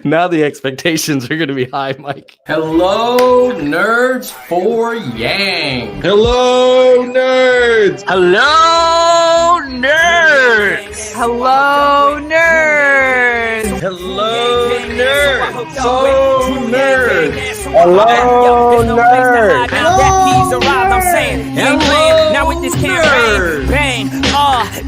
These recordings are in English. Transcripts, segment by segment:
Now the expectations are going to be high, Mike. Hello, nerds for Yang. Hello, nerds. Hello, nerds. Hello, nerds. Hello, nerds. Hello, nerds. Hello, nerds. Now with this campaign, bang,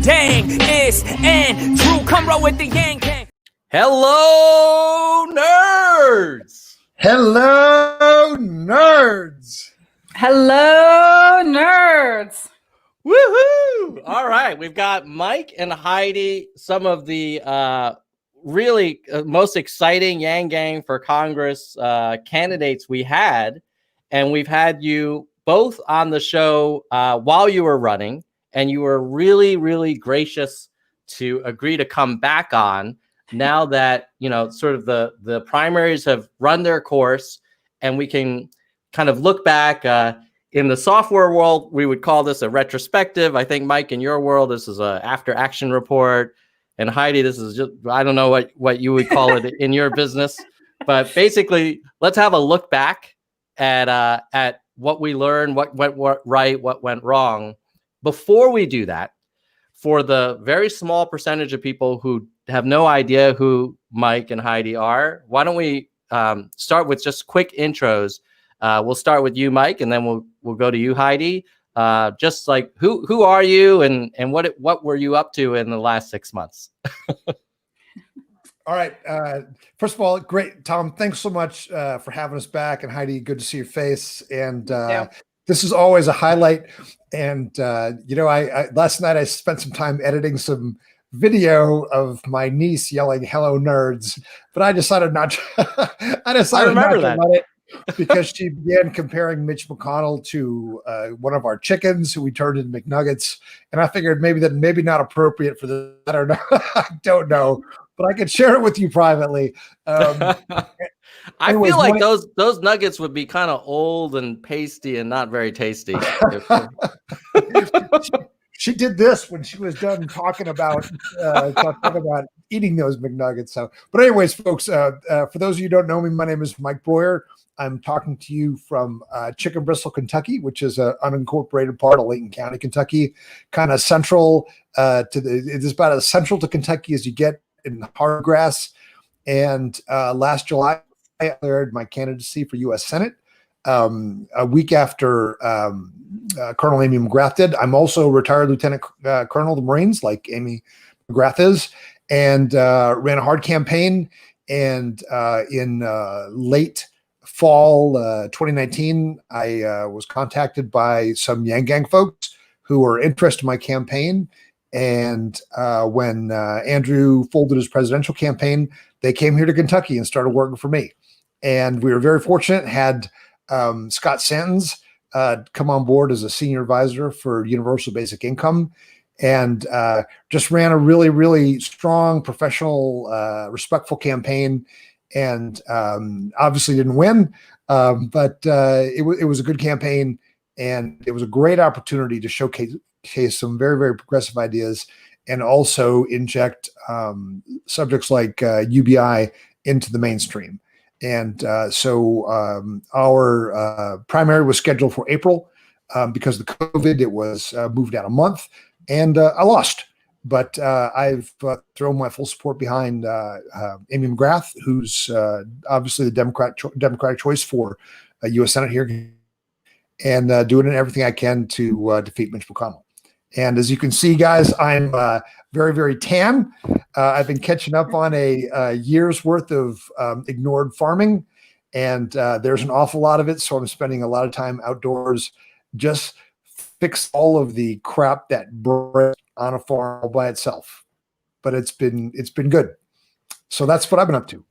dang, it's and true. Come roll with the Yang Gang. Hello, nerds. Hello, nerds. Hello, nerds. Woohoo! All right, we've got Mike and Heidi, some of the really most exciting Yang Gang for Congress candidates we had, and we've had you both on the show while you were running, and you were really, really gracious to agree to come back on now that, you know, sort of the primaries have run their course, and we can kind of look back. In the software world, we would call this a retrospective. I think, Mike, in your world, this is a after action report. And Heidi, this is just, I don't know what you would call it in your business. But basically, let's have a look back at what we learned, what went right, what went wrong. Before we do that, for the very small percentage of people who have no idea who Mike and Heidi are, why don't we start with just quick intros. We'll start with you, Mike, and then we'll go to you, Heidi. Just like who are you, and what were you up to in the last 6 months? All right. First of all, great, Tom. Thanks so much for having us back, and Heidi, good to see your face. And this is always a highlight. And you know, I last night I spent some time editing some video of my niece yelling "Hello, nerds," but I decided not to. I decided not to let it. Because she began comparing Mitch McConnell to one of our chickens who we turned into McNuggets, and I figured maybe not appropriate for the. I don't know. I don't know, but I could share it with you privately. I feel like those nuggets would be kind of old and pasty and not very tasty. She did this when she was done talking about eating those McNuggets. So, but anyways, folks, for those of you who don't know me, my name is Mike Broihier. I'm talking to you from Chicken Bristle, Kentucky, which is an unincorporated part of Layton County, Kentucky, kind of central it's about as central to Kentucky as you get in hard grass. And last July, I declared my candidacy for U.S. Senate. A week after Colonel Amy McGrath did. I'm also a retired Lieutenant Colonel of the Marines, like Amy McGrath is, and ran a hard campaign. And in late fall 2019, I was contacted by some Yang Gang folks who were interested in my campaign. And when Andrew folded his presidential campaign, they came here to Kentucky and started working for me. And we were very fortunate, had Scott Santens come on board as a senior advisor for Universal Basic Income, and just ran a really, really strong, professional, respectful campaign. And obviously didn't win, but it was a good campaign, and it was a great opportunity to showcase some very, very progressive ideas, and also inject subjects like UBI into the mainstream. And so our primary was scheduled for April. Because of the COVID, it was moved out a month, and I lost. But I've thrown my full support behind Amy McGrath, who's obviously the Democratic choice for U.S. Senate here, and doing everything I can to defeat Mitch McConnell. And as you can see, guys, I'm very, very tan. I've been catching up on a year's worth of ignored farming, and there's an awful lot of it. So I'm spending a lot of time outdoors, just fix all of the crap that breaks on a farm all by itself. But it's been good. So that's what I've been up to.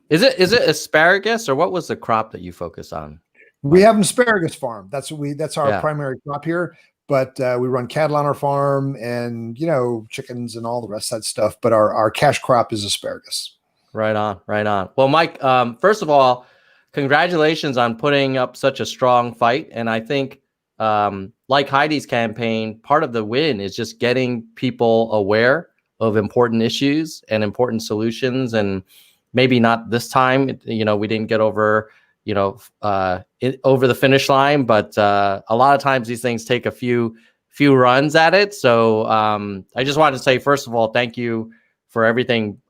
Is it asparagus, or what was the crop that you focus on? We have an asparagus farm. That's our primary crop here. But we run cattle on our farm, and chickens and all the rest of that stuff. But our cash crop is asparagus. Right on, right on. Well, Mike, first of all, congratulations on putting up such a strong fight. And I think, like Heidi's campaign, part of the win is just getting people aware of important issues and important solutions. And maybe not this time. We didn't get over, over the finish line, but a lot of times these things take a few runs at it. So I just wanted to say, first of all, thank you for everything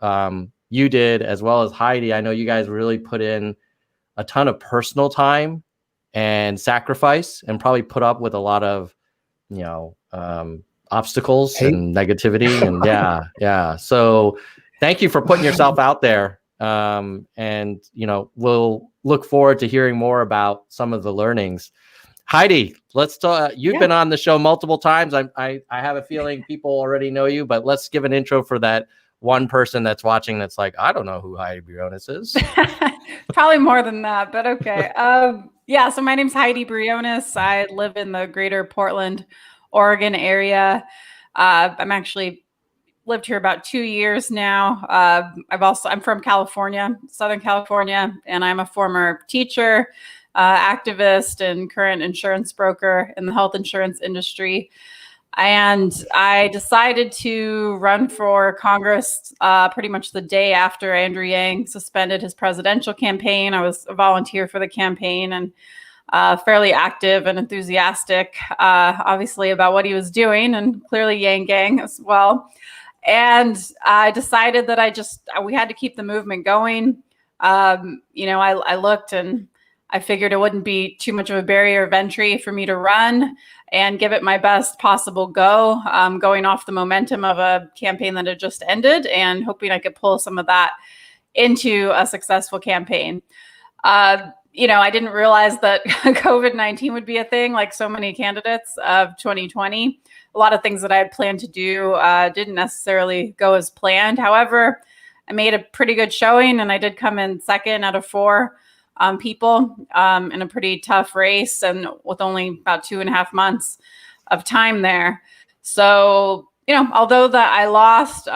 you did, as well as Heidi. I know you guys really put in a ton of personal time and sacrifice, and probably put up with a lot of, obstacles and negativity. And yeah. So thank you for putting yourself out there. And, we'll look forward to hearing more about some of the learnings. Heidi, let's talk. You've been on the show multiple times. I have a feeling people already know you, but let's give an intro for that one person that's watching that's like, I don't know who Heidi Brionies is. Probably more than that, but okay. So my name's Heidi Brionies. I live in the greater Portland, Oregon area. I'm actually lived here about 2 years now. I'm from California, Southern California, and I'm a former teacher, activist, and current insurance broker in the health insurance industry. And I decided to run for Congress pretty much the day after Andrew Yang suspended his presidential campaign. I was a volunteer for the campaign and fairly active and enthusiastic, obviously, about what he was doing, and clearly Yang Gang as well. And I decided that we had to keep the movement going. I looked and I figured it wouldn't be too much of a barrier of entry for me to run and give it my best possible go, going off the momentum of a campaign that had just ended and hoping I could pull some of that into a successful campaign. I didn't realize that COVID-19 would be a thing like so many candidates of 2020. A lot of things that I had planned to do didn't necessarily go as planned. However, I made a pretty good showing, and I did come in second out of 4 people in a pretty tough race, and with only about 2.5 months of time there. So, although that I lost,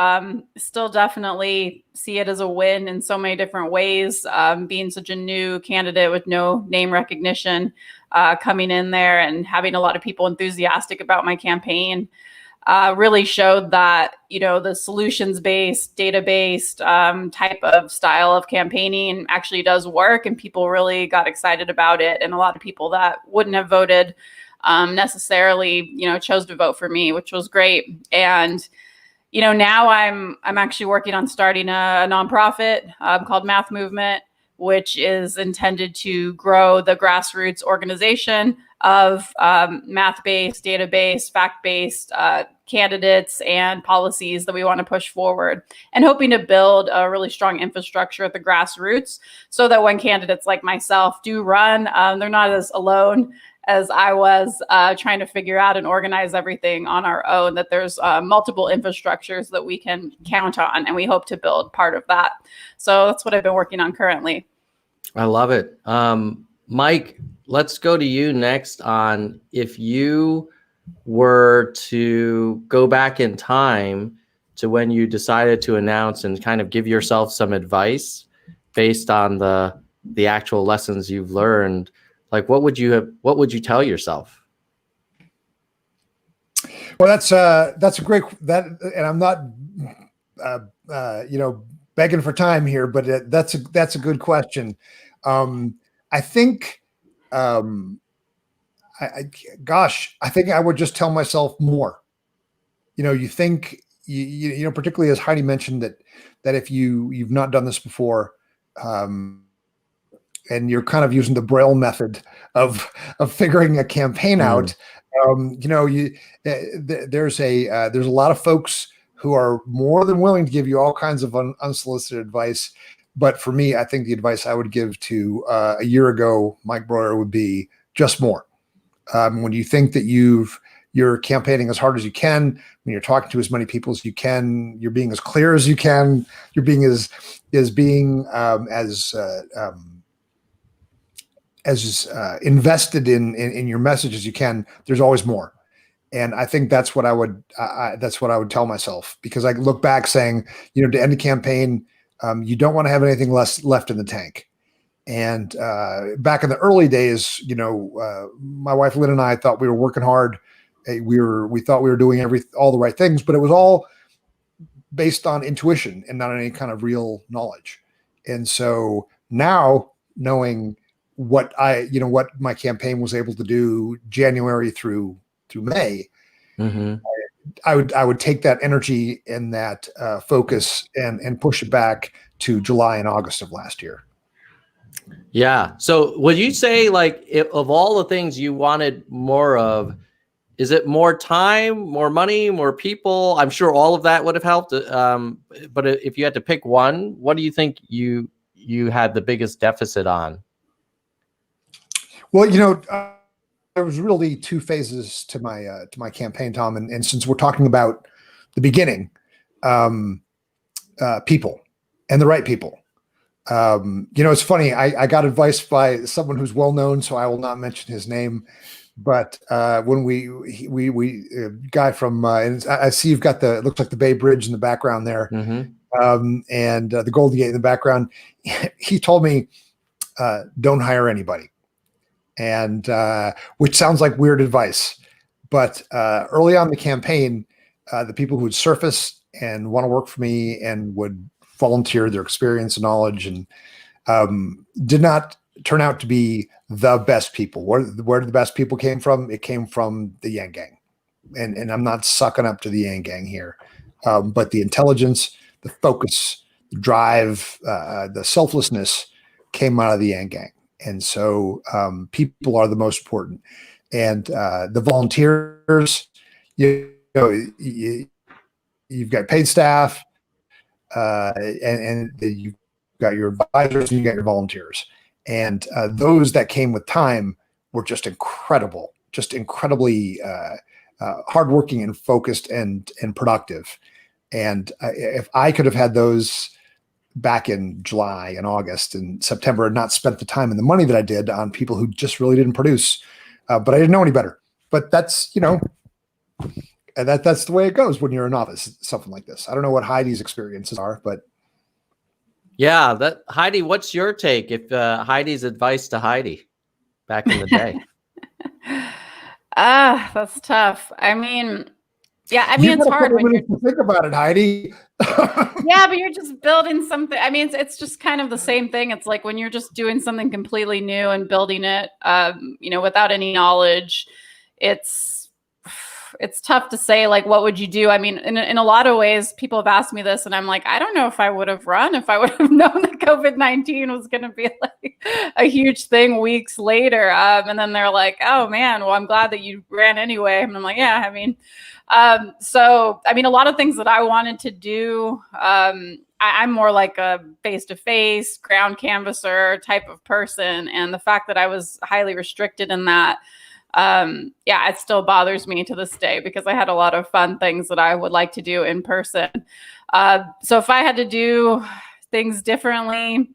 still definitely see it as a win in so many different ways. Being such a new candidate with no name recognition, coming in there and having a lot of people enthusiastic about my campaign really showed that, the solutions-based, data-based type of style of campaigning actually does work, and people really got excited about it. And a lot of people that wouldn't have voted necessarily, chose to vote for me, which was great. And, now I'm actually working on starting a nonprofit called Math Movement, which is intended to grow the grassroots organization of math-based, data-based, fact-based candidates and policies that we want to push forward, and hoping to build a really strong infrastructure at the grassroots so that when candidates like myself do run, they're not as alone as I was trying to figure out and organize everything on our own, that there's multiple infrastructures that we can count on, and we hope to build part of that. So that's what I've been working on currently. I love it. Mike, let's go to you next on if you were to go back in time to when you decided to announce and kind of give yourself some advice based on the actual lessons you've learned. Like, what would you tell yourself? Well, that's a great and I'm not, begging for time here, but that's a good question. I think, I think I would just tell myself more. You think, particularly as Heidi mentioned that if you've not done this before, and you're kind of using the Braille method of figuring a campaign out, there's a lot of folks who are more than willing to give you all kinds of unsolicited advice. But for me, I think the advice I would give to a year ago Mike Broihier would be just more. When you think that you're campaigning as hard as you can, when you're talking to as many people as you can, you're being as clear as you can, you're being as invested in your message as you can, there's always more. And I think that's what I would tell myself, because I look back saying, to end a campaign, you don't want to have anything left in the tank. And back in the early days, my wife Lynn and I thought we were working hard. We thought we were doing all the right things, but it was all based on intuition and not any kind of real knowledge. And so now, knowing what what my campaign was able to do January through May, Mm-hmm. I would take that energy and that focus and push it back to July and August of last year. Yeah. So would you say, like, if, of all the things you wanted more of, is it more time, more money, more people? I'm sure all of that would have helped. But if you had to pick one, what do you think you had the biggest deficit on? Well, there was really two phases to my campaign, Tom, and since we're talking about the beginning, people and the right people. It's funny. I got advice by someone who's well known, so I will not mention his name. But when we guy from and I see you've got it looks like the Bay Bridge in the background there, and the Golden Gate in the background. He told me, don't hire anybody, and which sounds like weird advice. But early on in the campaign, the people who would surface and want to work for me and would volunteer their experience and knowledge and did not turn out to be the best people. Where did the best people came from? It came from the Yang Gang. And I'm not sucking up to the Yang Gang here. But the intelligence, the focus, the drive, the selflessness came out of the Yang Gang. And so people are the most important. And the volunteers, you've got paid staff, and you've got your advisors and you got your volunteers. And those that came with time were just incredible, just incredibly hardworking and focused and productive. And if I could have had those back in July and August and September and not spent the time and the money that I did on people who just really didn't produce, but I didn't know any better. But that's, that's the way it goes when you're a novice, something like this. I don't know what Heidi's experiences are, but. Yeah, Heidi, what's your take? If Heidi's advice to Heidi back in the day? That's tough. I mean, it's hard when you think about it, Heidi. Yeah, but you're just building something. I mean, it's just kind of the same thing. It's like when you're just doing something completely new and building it, without any knowledge, it's tough to say, like, what would you do? I mean, in a lot of ways, people have asked me this and I'm like, I don't know if I would have run if I would have known that COVID-19 was going to be like a huge thing weeks later. And then they're like, oh man, well, I'm glad that you ran anyway. And I'm like, yeah, I mean, a lot of things that I wanted to do, I'm more like a face-to-face ground canvasser type of person. And the fact that I was highly restricted in that, it still bothers me to this day because I had a lot of fun things that I would like to do in person. So if I had to do things differently,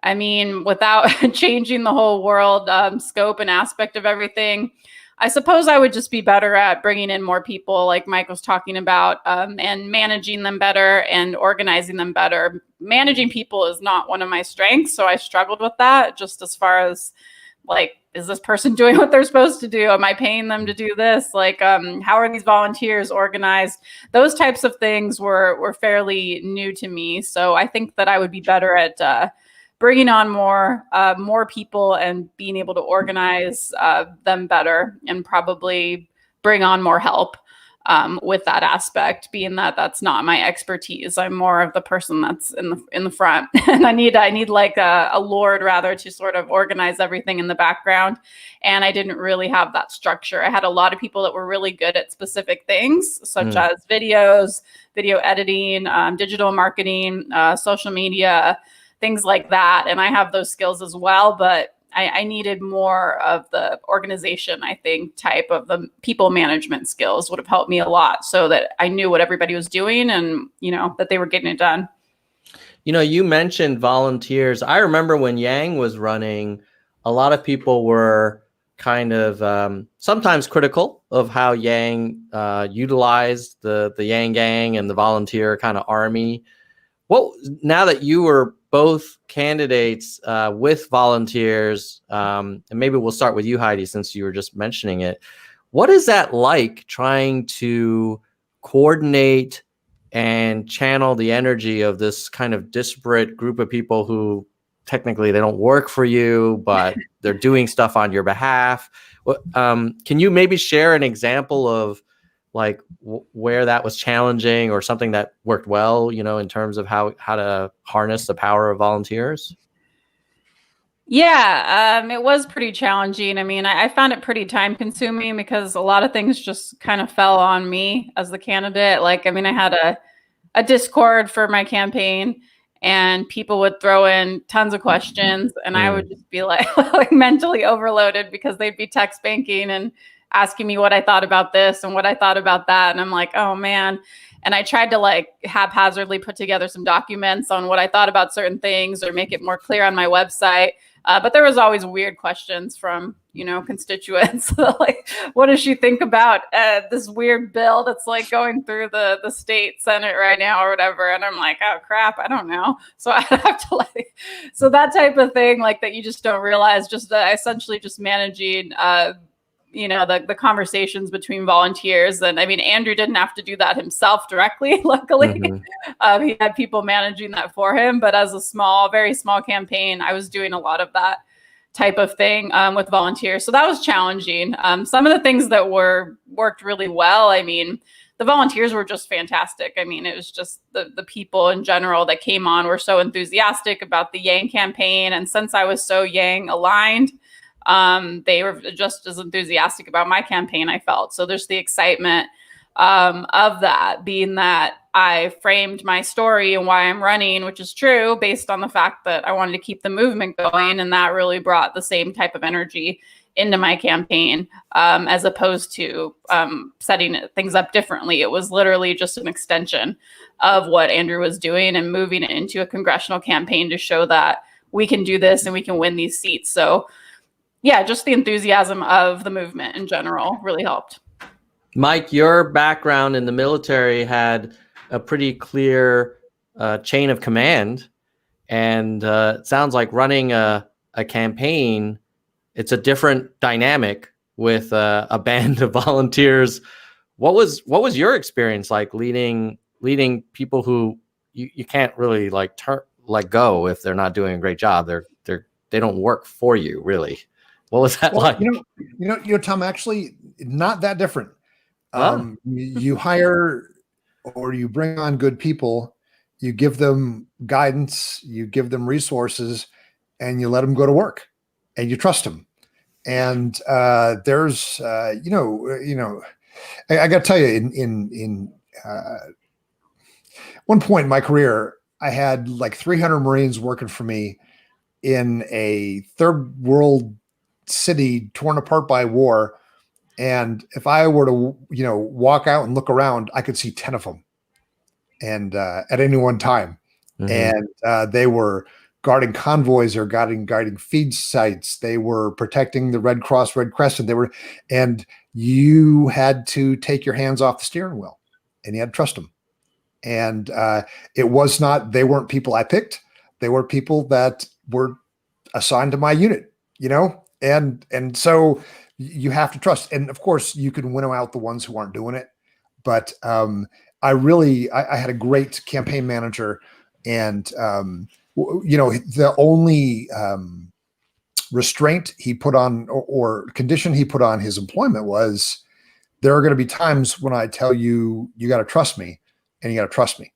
I mean, without changing the whole world scope and aspect of everything, I suppose I would just be better at bringing in more people like Mike was talking about, and managing them better and organizing them better. Managing people is not one of my strengths, so I struggled with that just as far as, like, is this person doing what they're supposed to do? Am I paying them to do this? Like, how are these volunteers organized? Those types of things were fairly new to me. So I think that I would be better at bringing on more people and being able to organize them better, and probably bring on more help with that aspect, being that that's not my expertise. I'm more of the person that's in the front, and I need like a lord rather to sort of organize everything in the background. And I didn't really have that structure. I had a lot of people that were really good at specific things, such as videos, video editing, digital marketing, social media, things like that. And I have those skills as well, but I needed more of the organization, I think, type of the people management skills would have helped me a lot, so that I knew what everybody was doing and, that they were getting it done. You mentioned volunteers. I remember when Yang was running, a lot of people were kind of sometimes critical of how Yang utilized the Yang Gang and the volunteer kind of army. Now that you were both candidates with volunteers, and maybe we'll start with you, Heidi, since you were just mentioning it. What is that like, trying to coordinate and channel the energy of this kind of disparate group of people who technically they don't work for you, but they're doing stuff on your behalf. Can you maybe share an example of like where that was challenging or something that worked well, you know, in terms of how to harness the power of volunteers? Yeah, it was pretty challenging. I mean, I found it pretty time consuming because a lot of things just kind of fell on me as the candidate. Like, I mean, I had a Discord for my campaign, and people would throw in tons of questions, and I would just be like, like mentally overloaded because they'd be text banking and asking me what I thought about this and what I thought about that. And I'm like, oh man. And I tried to like haphazardly put together some documents on what I thought about certain things or make it more clear on my website. But there was always weird questions from, you know, constituents. Like, what does she think about this weird bill that's like going through the state Senate right now or whatever? And I'm like, oh crap, I don't know. So I have to like, so that type of thing, like that you just don't realize, just essentially just managing, you know, the conversations between volunteers. And I mean, Andrew didn't have to do that himself directly, luckily. He had people managing that for him, but as a very small campaign, I was doing a lot of that type of thing with volunteers. So that was challenging. Some of the things that worked really well, I mean, the volunteers were just fantastic. I mean, it was just the people in general that came on were so enthusiastic about the Yang campaign. And since I was so Yang aligned, they were just as enthusiastic about my campaign, I felt. So there's the excitement of that, being that I framed my story and why I'm running, which is true, based on the fact that I wanted to keep the movement going. And that really brought the same type of energy into my campaign, as opposed to setting things up differently. It was literally just an extension of what Andrew was doing and moving it into a congressional campaign to show that we can do this and we can win these seats. So yeah, just the enthusiasm of the movement in general really helped. Mike, your background in the military had a pretty clear chain of command, and it sounds like running a campaign, it's a different dynamic with a band of volunteers. What was your experience like leading people who you can't really like let go if they're not doing a great job? They don't work for you, really. What was that like? You know, Tom, actually not that different. You hire or you bring on good people, you give them guidance, you give them resources, and you let them go to work, and you trust them. And there's, I got to tell you, in one point in my career, I had like 300 Marines working for me in a third world city torn apart by war. And if I were to, walk out and look around, I could see 10 of them, and at any one time. And they were guarding convoys or guarding feed sites. They were protecting the Red Cross, Red Crescent. And you had to take your hands off the steering wheel, and you had to trust them. And they weren't people I picked. They were people that were assigned to my unit, and so you have to trust. And of course you can winnow out the ones who aren't doing it. But I had a great campaign manager, and the only restraint he put on or condition he put on his employment was, there are going to be times when I tell you, you got to trust me, and you got to trust me.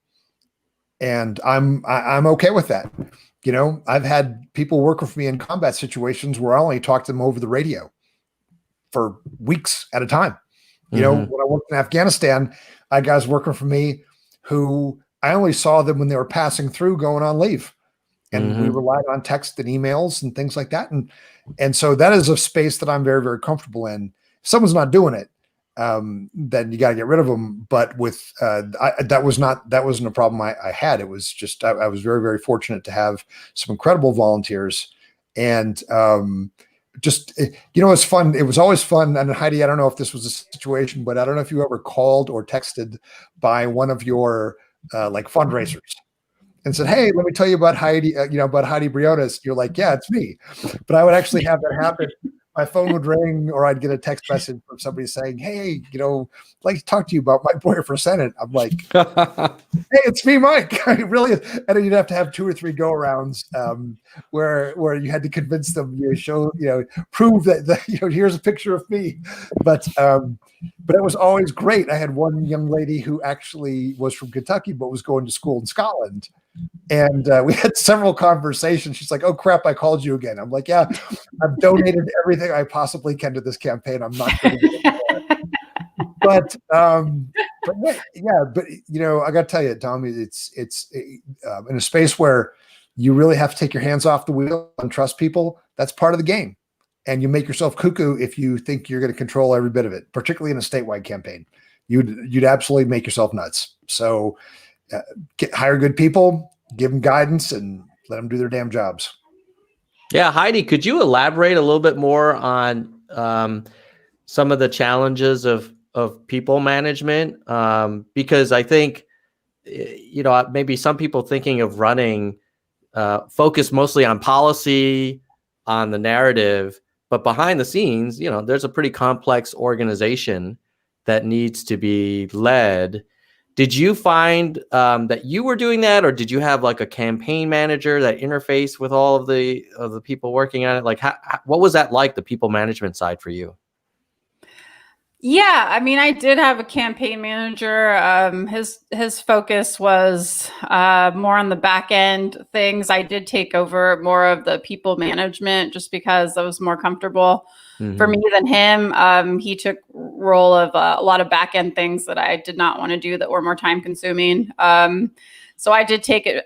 And I'm okay with that. I've had people working for me in combat situations where I only talk to them over the radio for weeks at a time. When I worked in Afghanistan, I had guys working for me who I only saw them when they were passing through going on leave. And we relied on text and emails and things like that. And so that is a space that I'm very, very comfortable in. If someone's not doing it, then you got to get rid of them. But with that wasn't a problem I had. It was just I was very, very fortunate to have some incredible volunteers, and it's fun. It was always fun. And Heidi, I don't know if this was a situation, but I don't know if you ever called or texted by one of your like fundraisers and said, "Hey, let me tell you about Heidi, about Heidi Brionies." You're like, "Yeah, it's me." But I would actually have that happen my phone would ring, or I'd get a text message from somebody saying, "Hey, I'd like to talk to you about Mike Broihier for Senate." I'm like, "Hey, it's me, Mike." I really, and then you'd have to have 2 or 3 go arounds where you had to convince them, prove that here's a picture of me. But it was always great. I had one young lady who actually was from Kentucky but was going to school in Scotland. And we had several conversations. She's like, "Oh crap, I called you again." I'm like, "Yeah, I've donated everything I possibly can to this campaign. I'm not going to get it." But I got to tell you, Tommy, it's in a space where you really have to take your hands off the wheel and trust people. That's part of the game, and you make yourself cuckoo if you think you're going to control every bit of it. Particularly in a statewide campaign, you'd absolutely make yourself nuts. So hire good people, give them guidance, and let them do their damn jobs. Yeah, Heidi, could you elaborate a little bit more on some of the challenges of people management? Because I think, maybe some people thinking of running focus mostly on policy, on the narrative, but behind the scenes, there's a pretty complex organization that needs to be led. Did you find that you were doing that, or did you have like a campaign manager that interfaced with all of the people working on it? Like, what was that like, the people management side for you? Yeah, I mean, I did have a campaign manager. His focus was more on the back end things. I did take over more of the people management just because I was more comfortable for me than him. He took role of a lot of back end things that I did not want to do that were more time consuming. So I did take it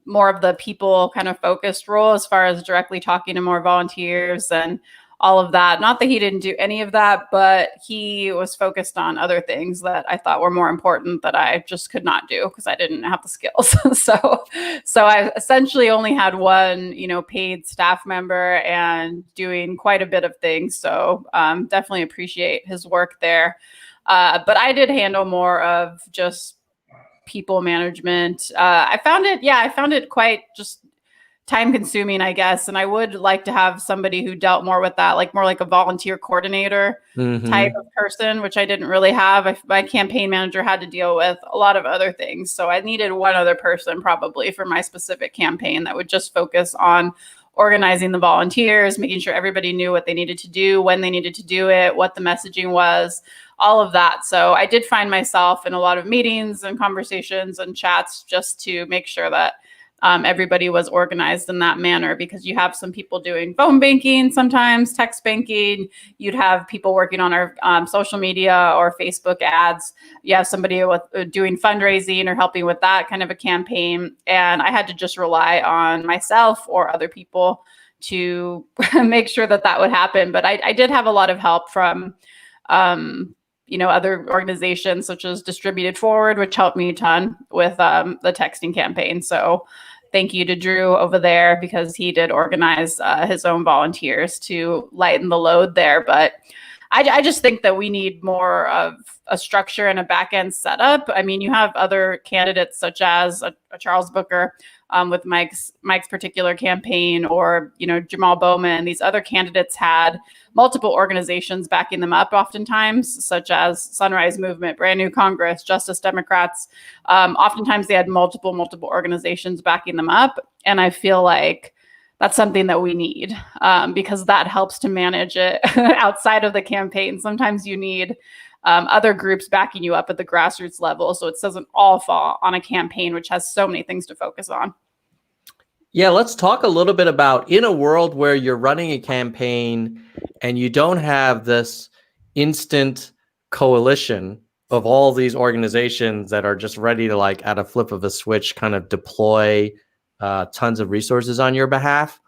more of the people kind of focused role as far as directly talking to more volunteers and all of that. Not that he didn't do any of that, but he was focused on other things that I thought were more important that I just could not do because I didn't have the skills. So I essentially only had one, paid staff member and doing quite a bit of things. So definitely appreciate his work there. But I did handle more of just people management. I found it quite just time consuming, I guess. And I would like to have somebody who dealt more with that, like more like a volunteer coordinator type of person, which I didn't really have. My campaign manager had to deal with a lot of other things. So I needed one other person probably for my specific campaign that would just focus on organizing the volunteers, making sure everybody knew what they needed to do, when they needed to do it, what the messaging was, all of that. So I did find myself in a lot of meetings and conversations and chats just to make sure that everybody was organized in that manner, because you have some people doing phone banking, sometimes text banking. You'd have people working on our social media or Facebook ads. You have somebody with doing fundraising or helping with that kind of a campaign. And I had to just rely on myself or other people to make sure that would happen. But I did have a lot of help from other organizations such as Distributed Forward, which helped me a ton with the texting campaign. So thank you to Drew over there, because he did organize his own volunteers to lighten the load there. But I just think that we need more of a structure and a back end setup. I mean, you have other candidates such as a Charles Booker with Mike's particular campaign, or Jamal Bowman. These other candidates had multiple organizations backing them up, oftentimes, such as Sunrise Movement, Brand New Congress, Justice Democrats. Oftentimes they had multiple organizations backing them up, and I feel like that's something that we need, because that helps to manage it outside of the campaign. Sometimes you need other groups backing you up at the grassroots level, so it doesn't all fall on a campaign, which has so many things to focus on. Yeah, let's talk a little bit about, in a world where you're running a campaign and you don't have this instant coalition of all these organizations that are just ready to, like, at a flip of a switch, kind of deploy tons of resources on your behalf.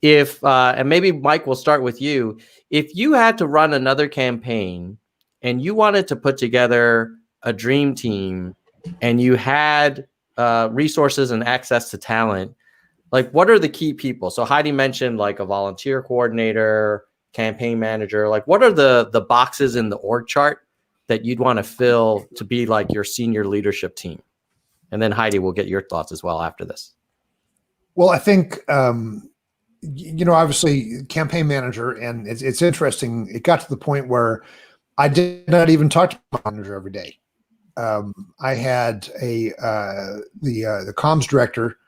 And maybe Mike, we'll start with you. If you had to run another campaign and you wanted to put together a dream team and you had resources and access to talent, like, what are the key people? So Heidi mentioned like a volunteer coordinator, campaign manager. Like, what are the boxes in the org chart that you'd want to fill to be like your senior leadership team? And then Heidi, we'll get your thoughts as well after this. Well, I think obviously campaign manager, and it's interesting. It got to the point where I did not even talk to my manager every day. I had the comms director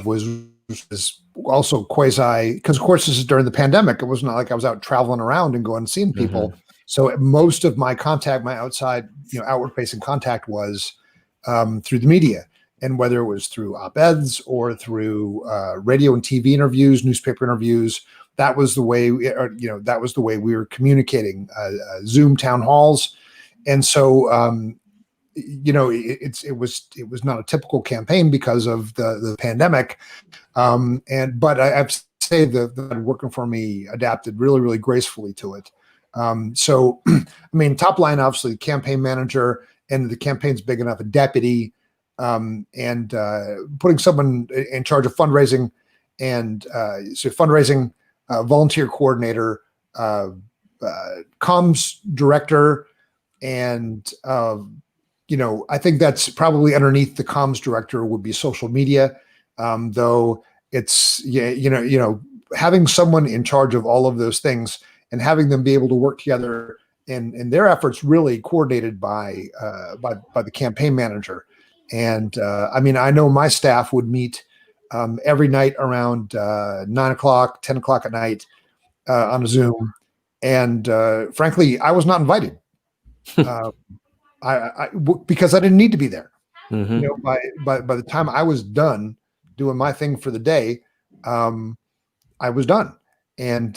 was also quasi, because of course this is during the pandemic. It was not like I was out traveling around and going and seeing people. Mm-hmm. So most of my contact, my outside, outward facing contact was through the media, and whether it was through op-eds or through radio and TV interviews, newspaper interviews, that was the way, that was the way we were communicating. Zoom town halls, and so it was not a typical campaign because of the pandemic, but I have to say the working for me adapted really, really gracefully to it. So, I mean, top line, obviously, campaign manager, and the campaign's big enough, a deputy, and putting someone in charge of fundraising, and so fundraising, volunteer coordinator, comms director, and I think that's probably underneath the comms director would be social media, though it's having someone in charge of all of those things and having them be able to work together in their efforts really coordinated by the campaign manager. And I mean, I know my staff would meet every night around 9 o'clock, 10 o'clock at night on a Zoom. And frankly, I was not invited because I didn't need to be there. Mm-hmm. By the time I was done doing my thing for the day, I was done. And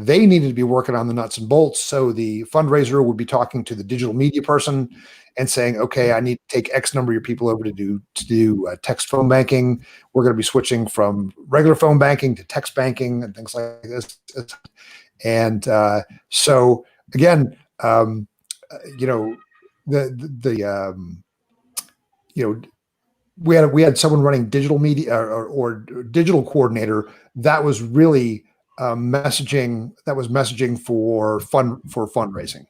they needed to be working on the nuts and bolts. So the fundraiser would be talking to the digital media person and saying, okay, I need to take X number of your people over to do text phone banking. We're going to be switching from regular phone banking to text banking and things like this. And so again, we had someone running digital media or digital coordinator that was really messaging for fundraising,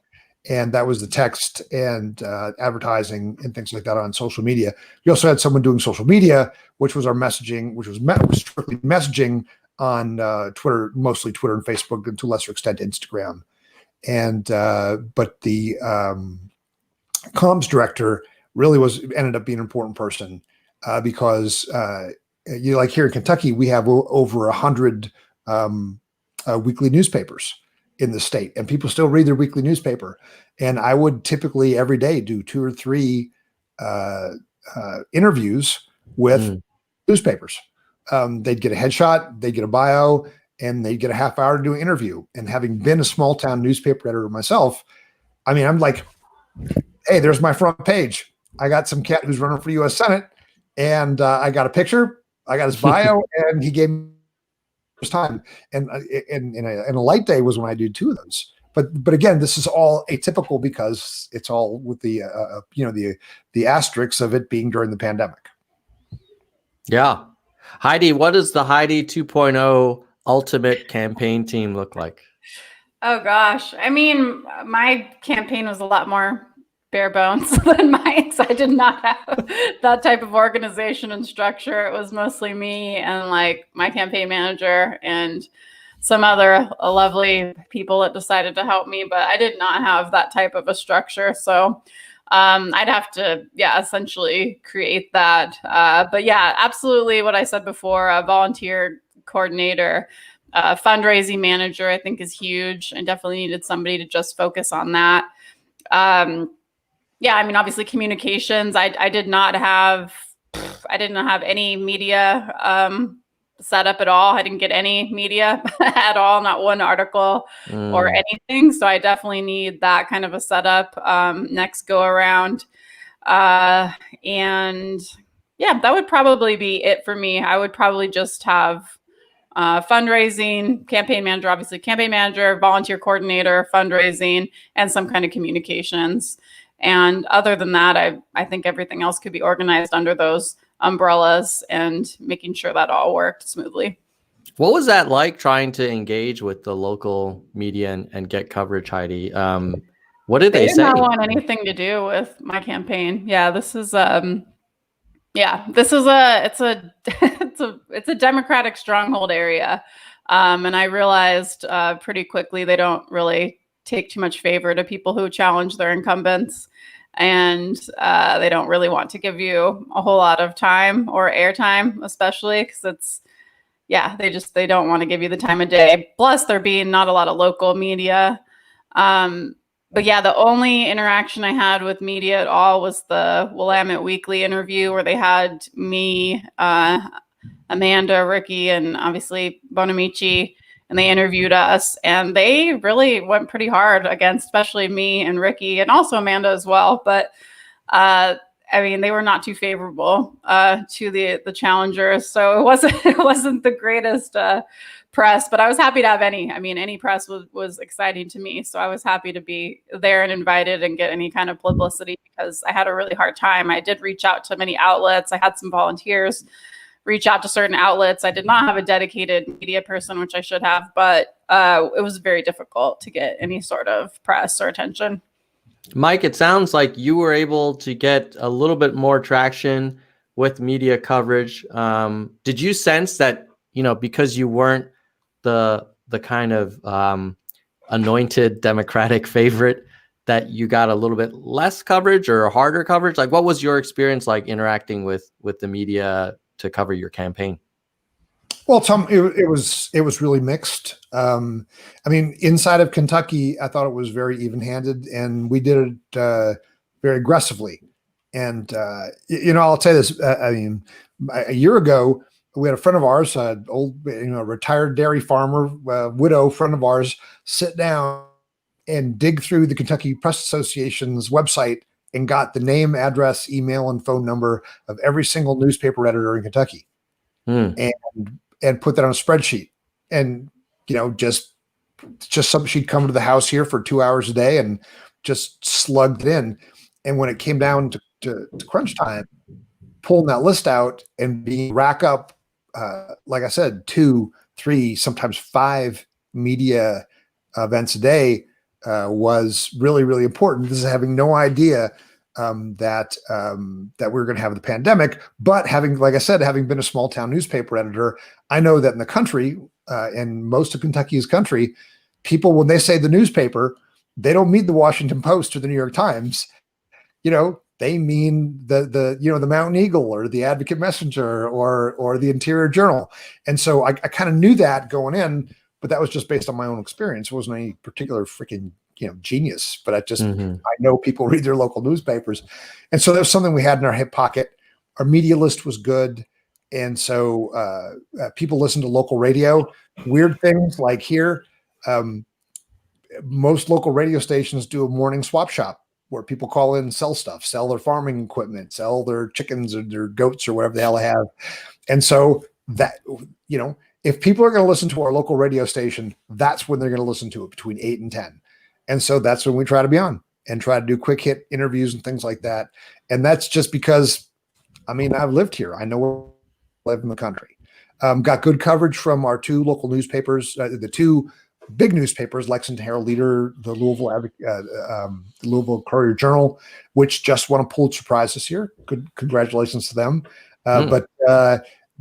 and that was the text and advertising and things like that on social media. We also had someone doing social media, which was our messaging, which was strictly messaging on Twitter, mostly Twitter and Facebook, and to a lesser extent Instagram. And but the comms director really ended up being an important person because like here in Kentucky, we have over 100 weekly newspapers in the state, and people still read their weekly newspaper. And I would typically every day do 2 or 3 interviews with newspapers. They'd get a headshot, they'd get a bio, and they'd get a half hour to do an interview. And having been a small town newspaper editor myself, I mean, I'm like, hey, there's my front page. I got some cat who's running for U.S. Senate, and I got a picture, I got his bio, and he gave me his time. And in a light day was when I did 2 of those. But again, this is all atypical because it's all with the the asterisks of it being during the pandemic. Yeah, Heidi, what does the Heidi 2.0 ultimate campaign team look like? Oh gosh, I mean, my campaign was a lot more bare bones than mine. So I did not have that type of organization and structure. It was mostly me and like my campaign manager and some other lovely people that decided to help me, but I did not have that type of a structure. So I'd have to, essentially create that. But yeah, absolutely what I said before, a volunteer coordinator, fundraising manager, I think is huge. I definitely needed somebody to just focus on that. I mean, obviously communications, I didn't have any media set up at all. I didn't get any media at all, not one article or anything. So I definitely need that kind of a setup next go around. And yeah, that would probably be it for me. I would probably just have fundraising, campaign manager, obviously campaign manager, volunteer coordinator, fundraising, and some kind of communications. And other than that, I think everything else could be organized under those umbrellas and making sure that all worked smoothly. What was that like trying to engage with the local media and get coverage, Heidi? What did they say? They did not want anything to do with my campaign. Yeah, this is, Yeah, this is it's a Democratic stronghold area, and I realized pretty quickly they don't really take too much favor to people who challenge their incumbents, and they don't really want to give you a whole lot of time or airtime, especially because they don't want to give you the time of day. Plus, there being not a lot of local media. But yeah, the only interaction I had with media at all was the Willamette Weekly interview where they had me, Amanda, Ricky, and obviously Bonamici, and they interviewed us. And they really went pretty hard against, especially me and Ricky, and also Amanda as well. But I mean, they were not too favorable to the challengers, so it wasn't the greatest press. But I was happy to have any. I mean, any press was exciting to me, so I was happy to be there and invited and get any kind of publicity because I had a really hard time. I did reach out to many outlets. I had some volunteers reach out to certain outlets. I did not have a dedicated media person, which I should have, but it was very difficult to get any sort of press or attention. Mike, it sounds like you were able to get a little bit more traction with media coverage. Did you sense that, because you weren't the kind of anointed Democratic favorite, that you got a little bit less coverage or harder coverage? Like, what was your experience like interacting with the media to cover your campaign? Well, Tom, it was really mixed. I mean, inside of Kentucky, I thought it was very even-handed, and we did it very aggressively. And I'll tell you this. I mean, a year ago, we had a friend of ours, old, retired dairy farmer, widow friend of ours, sit down and dig through the Kentucky Press Association's website and got the name, address, email, and phone number of every single newspaper editor in Kentucky. And put that on a spreadsheet, and just something, she'd come to the house here for 2 hours a day and just slugged it in. And when it came down to crunch time, pulling that list out and being rack up, like I said, 2, 3, sometimes 5 media events a day was really, really important. This is having no idea that we were going to have the pandemic, but like I said, having been a small town newspaper editor, I know that in the country, and most of Kentucky's country, people, when they say the newspaper, they don't mean the Washington Post or the New York Times. They mean the Mountain Eagle or the Advocate Messenger or the Interior Journal. And so I kind of knew that going in, but that was just based on my own experience. It wasn't any particular freaking genius, but I know people read their local newspapers. And so there's something we had in our hip pocket. Our media list was good. And so people listen to local radio. Weird things like here, most local radio stations do a morning swap shop where people call in and sell stuff, sell their farming equipment, sell their chickens or their goats or whatever the hell they have. And so that, if people are going to listen to our local radio station, that's when they're going to listen to it, between 8 and 10. And so that's when we try to be on and try to do quick hit interviews and things like that. And that's just because, I've lived here. I know I live in the country. Got good coverage from our 2 local newspapers, the 2 big newspapers, Lexington Herald Leader, the Louisville Courier Journal, which just won a Pulitzer Prize this year. Good, congratulations to them. But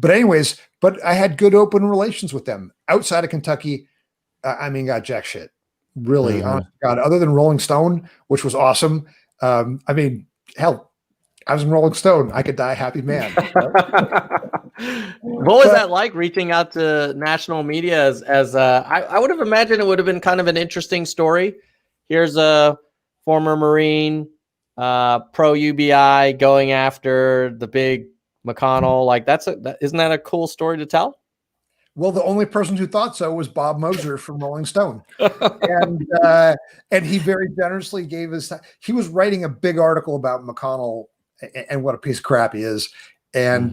anyways, I had good open relations with them outside of Kentucky. Got jack shit. Really, honest to God, other than Rolling Stone, which was awesome. Hell, I was in Rolling Stone. I could die a happy man. What was that like, reaching out to national media? I would have imagined it would have been kind of an interesting story. Here's a former Marine, pro UBI, going after the big McConnell. Like, isn't that a cool story to tell? Well, the only person who thought so was Bob Moser from Rolling Stone. And he very generously gave us, he was writing a big article about McConnell and what a piece of crap he is. And,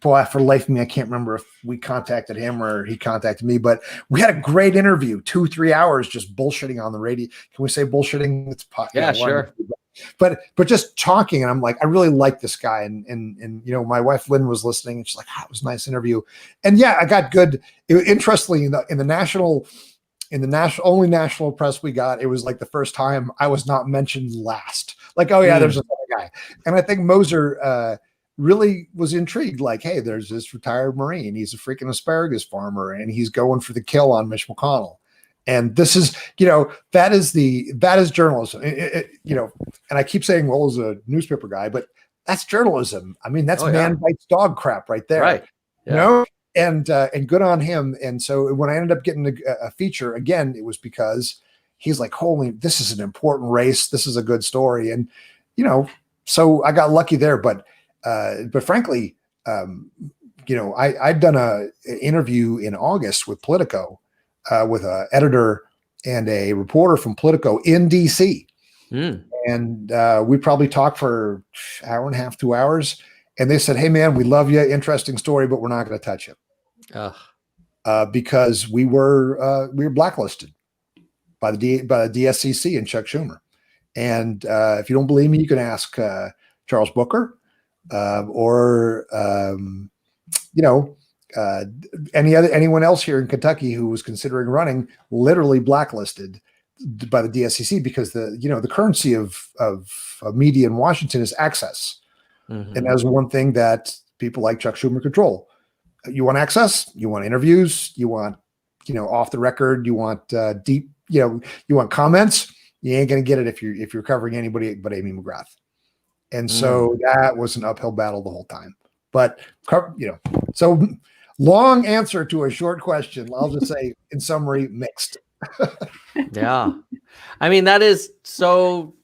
boy, for the life of me, I can't remember if we contacted him or he contacted me, but we had a great interview, 2-3 hours, just bullshitting on the radio. Can we say bullshitting? It's yeah, sure. But just talking, and I'm like, I really like this guy. And my wife Lynn was listening, and she's like, it was a nice interview. And yeah, I got good. Interestingly, in the only national press we got, it was like the first time I was not mentioned last. Like, oh yeah, there's this other guy. And I think Moser really was intrigued. Like, hey, there's this retired Marine. He's a freaking asparagus farmer, and he's going for the kill on Mitch McConnell. And this is, that is journalism. And I keep saying, well, as a newspaper guy, but that's journalism. I mean, that's man bites dog crap right there. Right. Yeah. And good on him. And so when I ended up getting a feature again, it was because he's like, holy, this is an important race. This is a good story. And, so I got lucky there, but frankly, I'd done an interview in August with Politico, with an editor and a reporter from Politico in DC. And we probably talked for an hour and a half, 2 hours. And they said, hey man, we love you. Interesting story, but we're not going to touch it. Because we were blacklisted by the DSCC and Chuck Schumer. And if you don't believe me, you can ask Charles Booker or anyone else here in Kentucky who was considering running, literally blacklisted by the DSCC because the currency of media in Washington is access. And that's one thing that people like Chuck Schumer control. You want access, you want interviews, you want, off the record, you want deep, you want comments. You ain't going to get it if you're covering anybody but Amy McGrath. And so that was an uphill battle the whole time. But, so long answer to a short question. I'll just say, in summary, mixed. Yeah. I mean, that is so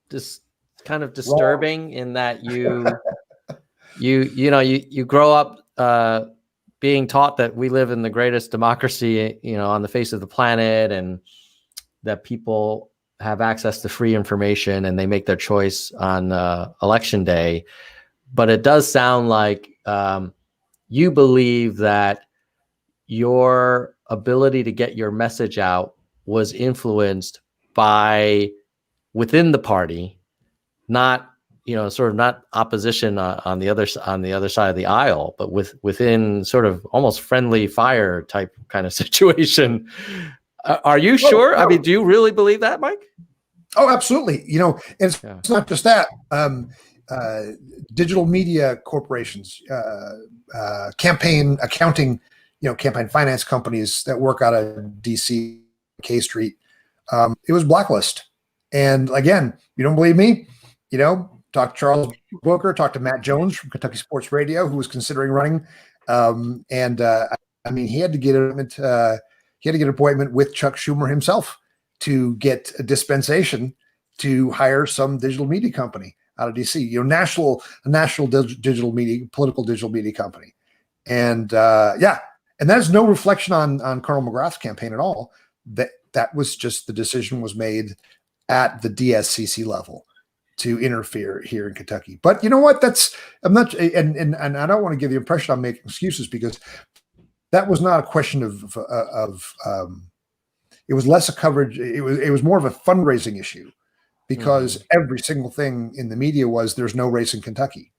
just kind of disturbing in that you grow up being taught that we live in the greatest democracy, on the face of the planet, and that people have access to free information and they make their choice on election day. But it does sound like you believe that your ability to get your message out was influenced by within the party, not sort of not opposition on the other side of the aisle, but within sort of almost friendly fire type kind of situation. Are you sure? I mean, do you really believe that, Mike? Oh, absolutely. It's not just that. Digital media corporations, campaign accounting, campaign finance companies that work out of DC, K Street. It was blacklist. And again, you don't believe me? Talk to Charles Booker, talk to Matt Jones from Kentucky Sports Radio, who was considering running. He had to get an appointment with Chuck Schumer himself to get a dispensation to hire some digital media company out of DC, national digital media, political digital media company. And and that is no reflection on Colonel McGrath's campaign at all. That was just the decision was made at the DSCC level to interfere here in Kentucky. But you know what? I'm not, and I don't want to give the impression I'm making excuses, because that was not a question of it was less a coverage. It was more of a fundraising issue, because every single thing in the media was there's no race in Kentucky.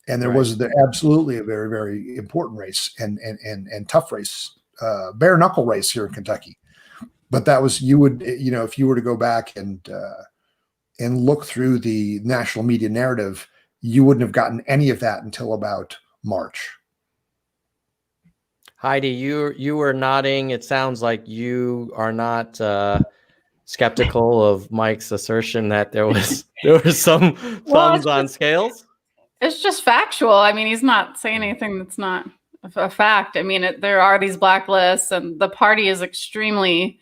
And there was absolutely a very, very important race and tough race, bare knuckle race here in Kentucky. But that was, if you were to go back and look through the national media narrative, you wouldn't have gotten any of that until about March. Heidi, you were nodding. It sounds like you are not skeptical of Mike's assertion that there was some thumbs on scales. It's just factual. I mean, he's not saying anything that's not a fact. I mean, there are these blacklists, and the party is extremely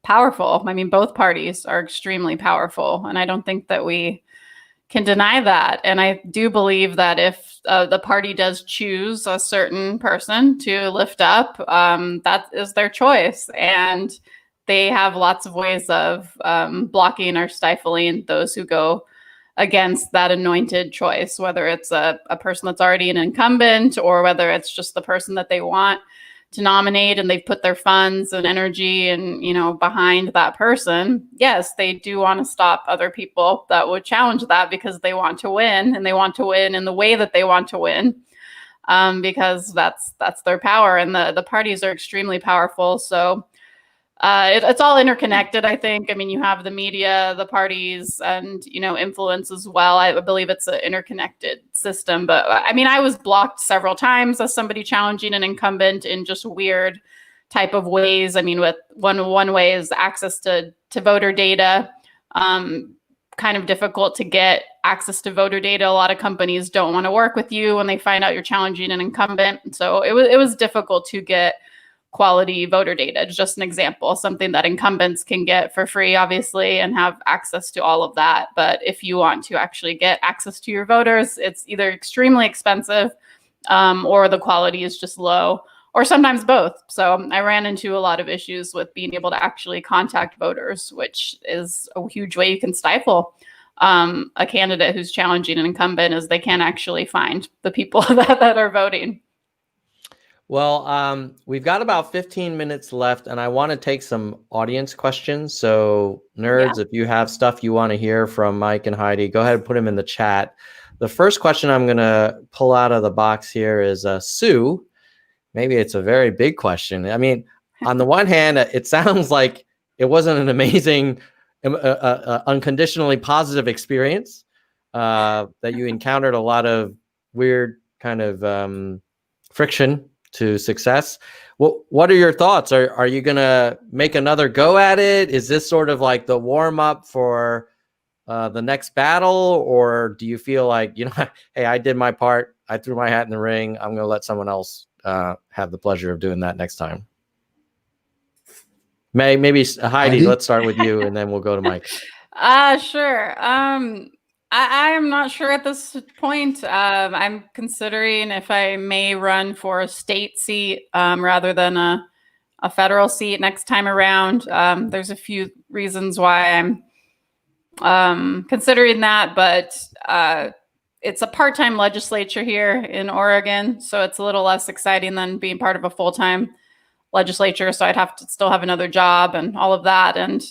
powerful. I mean, both parties are extremely powerful, and I don't think that we can deny that. And I do believe that if the party does choose a certain person to lift up, that is their choice. And they have lots of ways of blocking or stifling those who go against that anointed choice, whether it's a person that's already an incumbent, or whether it's just the person that they want to nominate and they've put their funds and energy and, behind that person. Yes, they do want to stop other people that would challenge that, because they want to win, and they want to win in the way that they want to win, because that's their power. And the parties are extremely powerful. So It's all interconnected, I think. I mean, you have the media, the parties, and, influence as well. I believe it's an interconnected system. But I mean, I was blocked several times as somebody challenging an incumbent in just weird type of ways. I mean, with one way is access to voter data. Kind of difficult to get access to voter data. A lot of companies don't want to work with you when they find out you're challenging an incumbent. So it was difficult to get quality voter data. Just an example, something that incumbents can get for free, obviously, and have access to all of that. But if you want to actually get access to your voters, it's either extremely expensive or the quality is just low, or sometimes both. So I ran into a lot of issues with being able to actually contact voters, which is a huge way you can stifle a candidate who's challenging an incumbent, is they can't actually find the people that are voting. Well, we've got about 15 minutes left, and I want to take some audience questions. So nerds, if you have stuff you want to hear from Mike and Heidi, go ahead and put them in the chat. The first question I'm going to pull out of the box here is Sue. Maybe it's a very big question. I mean, on the one hand, it sounds like it wasn't an amazing, unconditionally positive experience, that you encountered a lot of weird kind of friction to success. What are your thoughts? Are you going to make another go at it? Is this sort of like the warm up for the next battle? Or do you feel like, hey, I did my part. I threw my hat in the ring. I'm going to let someone else have the pleasure of doing that next time. Maybe Heidi, let's start with you and then we'll go to Mike. Sure. I am not sure at this point. I'm considering if I may run for a state seat rather than a federal seat next time around. There's a few reasons why I'm considering that, but it's a part-time legislature here in Oregon, so it's a little less exciting than being part of a full-time legislature. So I'd have to still have another job and all of that. And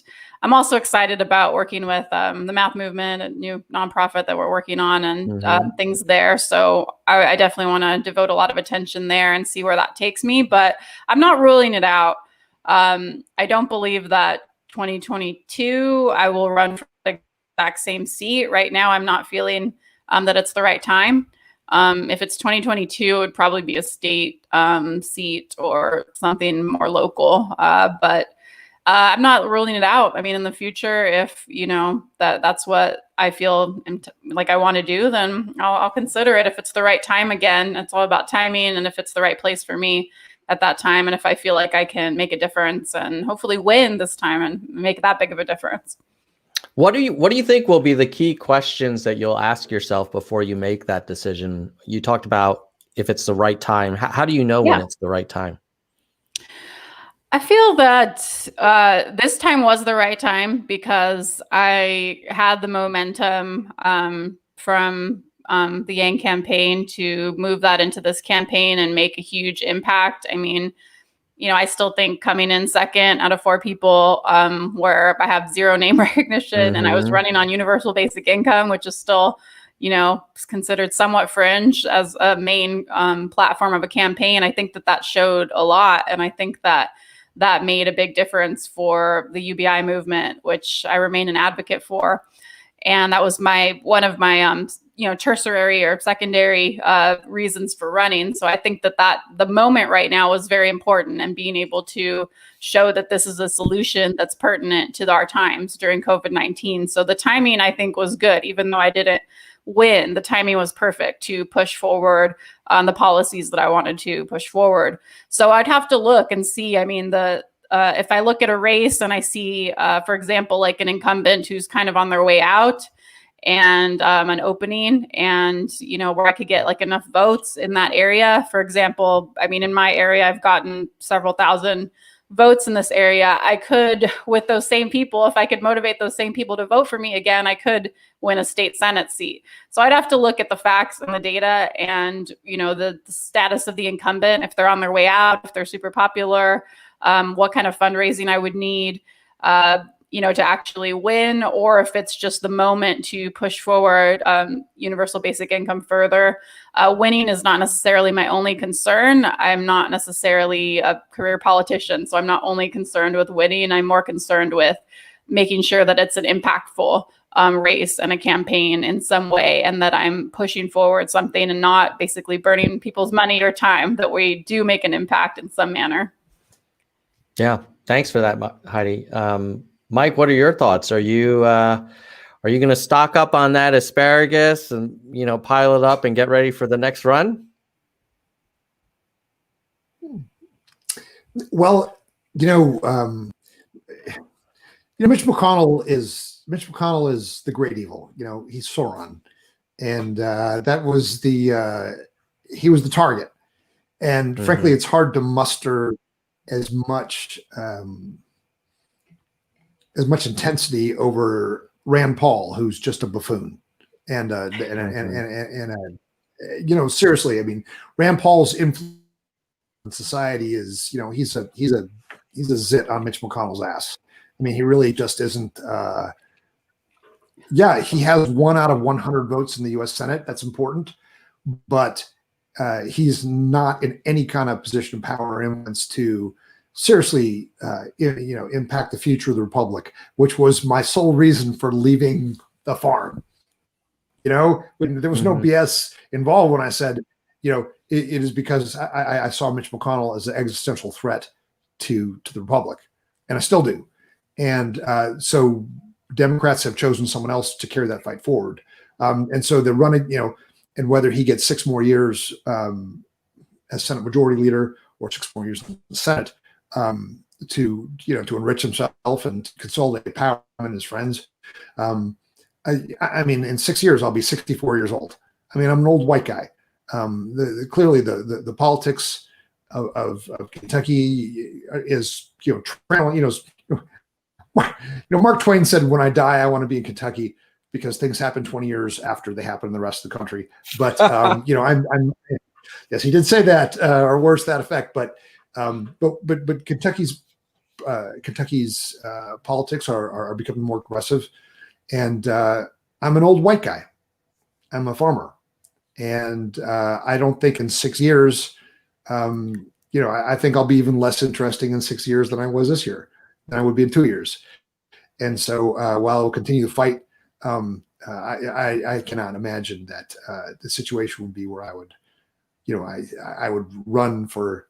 I'm also excited about working with the Math Movement, a new nonprofit that we're working on, and things there. So I definitely want to devote a lot of attention there and see where that takes me. But I'm not ruling it out. I don't believe that 2022 I will run for the exact same seat. Right now, I'm not feeling that it's the right time. If it's 2022, it would probably be a state seat or something more local. But I'm not ruling it out. I mean, in the future, if that's what I feel like I want to do, then I'll consider it if it's the right time. Again, it's all about timing, and if it's the right place for me at that time, and if I feel like I can make a difference and hopefully win this time and make that big of a difference. What do you think will be the key questions that you'll ask yourself before you make that decision? You talked about if it's the right time. How do you know when it's the right time? I feel that this time was the right time because I had the momentum from the Yang campaign to move that into this campaign and make a huge impact. I mean, I still think coming in second out of 4 people where I have 0 name recognition and I was running on universal basic income, which is still, considered somewhat fringe as a main platform of a campaign. I think that showed a lot. And I think that made a big difference for the UBI movement, which I remain an advocate for. And that was one of my tertiary or secondary reasons for running. So I think that the moment right now was very important, and being able to show that this is a solution that's pertinent to our times during COVID-19. So the timing, I think, was good. Even though I didn't win, the timing was perfect to push forward on the policies that I wanted to push forward. So I'd have to look and see. I mean, if I look at a race and I see, for example, like an incumbent who's kind of on their way out, and an opening, and where I could get like enough votes in that area. For example, I mean, in my area, I've gotten several thousand votes in this area. I could, with those same people, if I could motivate those same people to vote for me again, I could win a state Senate seat. So I'd have to look at the facts and the data and, the status of the incumbent, if they're on their way out, if they're super popular, what kind of fundraising I would need. to actually win, or if it's just the moment to push forward universal basic income further. Winning is not necessarily my only concern. I'm not necessarily a career politician, so I'm not only concerned with winning. I'm more concerned with making sure that it's an impactful race and a campaign in some way, and that I'm pushing forward something and not basically burning people's money or time, that we do make an impact in some manner. Yeah, thanks for that, Heidi. Mike, what are your thoughts? Are you going to stock up on that asparagus and pile it up and get ready for the next run? Well, Mitch McConnell is the great evil. He's Sauron, and that was he was the target. And frankly, it's hard to muster as much intensity over Rand Paul, who's just a buffoon, and seriously, I mean, Rand Paul's influence in society is, he's a zit on Mitch McConnell's ass. I mean, he really just isn't. He has 1 out of 100 votes in the U.S. Senate. That's important, but he's not in any kind of position of power or influence to seriously, impact the future of the republic, which was my sole reason for leaving the farm. When there was no BS involved when I said, it is because I saw Mitch McConnell as an existential threat to the republic, and I still do. And so Democrats have chosen someone else to carry that fight forward. And so they're running, and whether he gets 6 more years as Senate Majority Leader or 6 more years in the Senate, to enrich himself and consolidate power and his friends. I mean, in 6 years, I'll be 64 years old. I mean, I'm an old white guy. Clearly the politics of Kentucky is, Mark Twain said, "When I die, I want to be in Kentucky because things happen 20 years after they happen in the rest of the country." But, yes, he did say that, or worse to that effect. But Kentucky's politics are becoming more aggressive, and I'm an old white guy. I'm a farmer, and I don't think in 6 years, I think I'll be even less interesting in 6 years than I was this year, than I would be in 2 years. And so while I'll continue to fight, I cannot imagine that the situation would be where I would, I would run for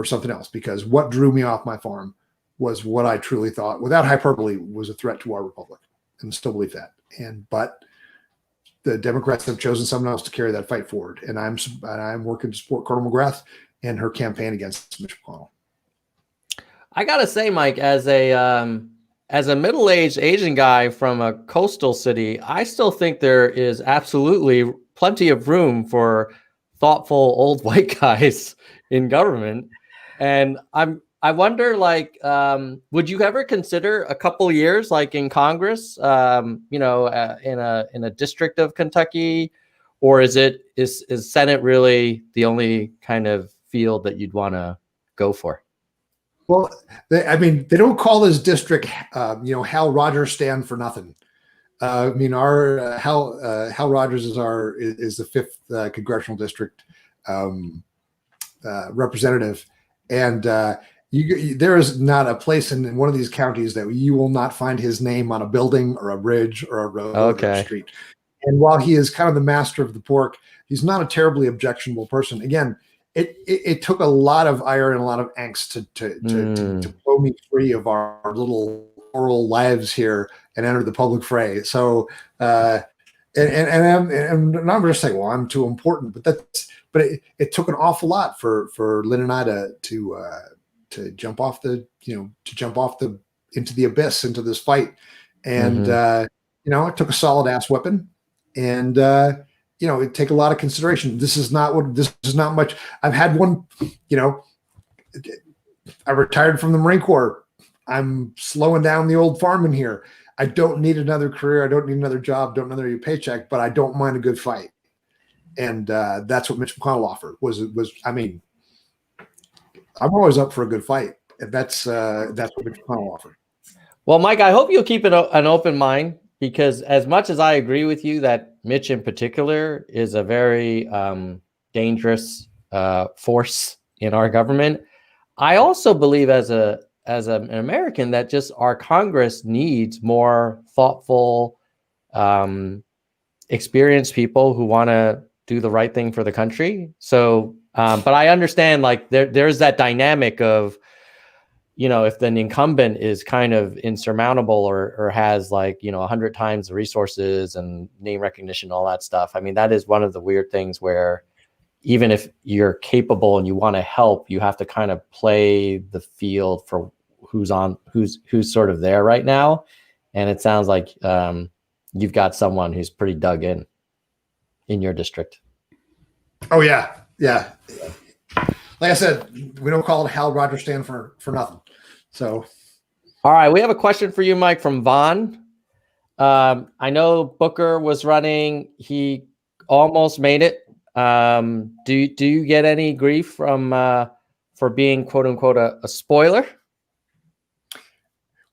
something else, because what drew me off my farm was what I truly thought, without hyperbole, was a threat to our republic, and still believe that. But the Democrats have chosen someone else to carry that fight forward, and I'm working to support Colonel McGrath and her campaign against Mitch McConnell. I gotta say, Mike, as a middle-aged Asian guy from a coastal city, I still think there is absolutely plenty of room for thoughtful old white guys in government. And I wonder, would you ever consider a couple years, like in Congress, in a district of Kentucky, or is Senate really the only kind of field that you'd want to go for? Well, they don't call this district, Hal Rogers stand for nothing. Our Hal Rogers is the 5th congressional district representative, and there is not a place in one of these counties that you will not find his name on a building or a bridge or a road or a street. And while he is kind of the master of the pork, he's not a terribly objectionable person. Again, it took a lot of ire and a lot of angst to blow me free of our little oral lives here and enter the public fray. So, and I'm just saying, well, I'm too important, but it took an awful lot for Lynn and I to jump off into the abyss, into this fight. And, it took a solid ass weapon, and, it take a lot of consideration. This is not much. I've had one, I retired from the Marine Corps. I'm slowing down the old farming here. I don't need another career. I don't need another job. Don't need another paycheck, but I don't mind a good fight. And that's what Mitch McConnell offered I'm always up for a good fight. And that's what Mitch McConnell offered. Well, Mike, I hope you'll keep an open mind, because as much as I agree with you that Mitch in particular is a very dangerous force in our government, I also believe as an American that just our Congress needs more thoughtful, experienced people who want to do the right thing for the country. So, but I understand, like, there's that dynamic of, if an incumbent is kind of insurmountable or has, like, 100 times the resources and name recognition, all that stuff. I mean, that is one of the weird things where even if you're capable and you want to help, you have to kind of play the field for who's sort of there right now. And it sounds like you've got someone who's pretty dug in your district. Oh yeah. Yeah. Like I said, we don't call it Hal Roger Stand for nothing. So, all right, we have a question for you, Mike, from Vaughn. I know Booker was running; he almost made it. Do you get any grief from for being, quote unquote, a spoiler?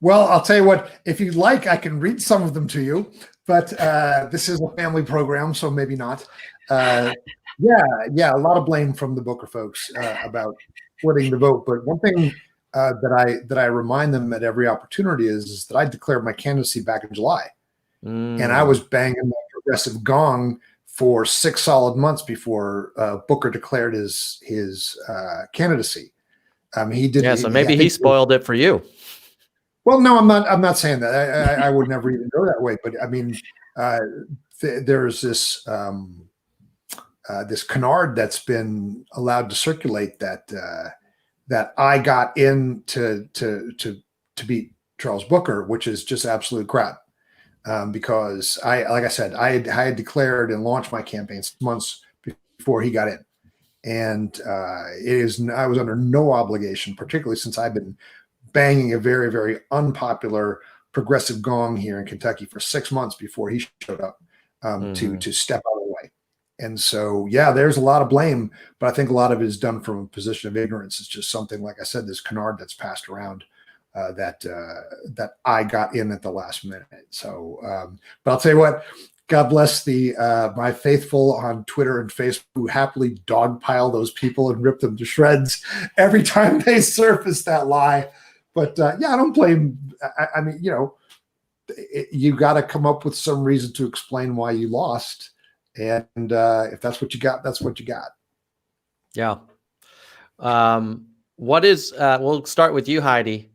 Well, I'll tell you what. If you'd like, I can read some of them to you. But this is a family program, so maybe not. Yeah, a lot of blame from the Booker folks about splitting the vote. But one thing that I remind them at every opportunity is that I declared my candidacy back in July, and I was banging the progressive gong for 6 solid months before Booker declared his candidacy. He did. Yeah, so maybe he spoiled it for you. Well, no, I'm not saying that. I would never even go that way. But I mean, there's this this canard that's been allowed to circulate that I got in to beat Charles Booker, which is just absolute crap. Because like I said, I had declared and launched my campaign 6 months before he got in, and I was under no obligation, particularly since I've been banging a very, very unpopular progressive gong here in Kentucky for 6 months before he showed up to step out of the way. And so, yeah, there's a lot of blame, but I think a lot of it is done from a position of ignorance. It's just something, like I said, this canard that's passed around that I got in at the last minute. So, but I'll tell you what, God bless my faithful on Twitter and Facebook who happily dogpile those people and rip them to shreds every time they surface that lie. But yeah, I don't blame. I mean, you got to come up with some reason to explain why you lost. And if that's what you got, that's what you got. Yeah. What is? We'll start with you, Heidi.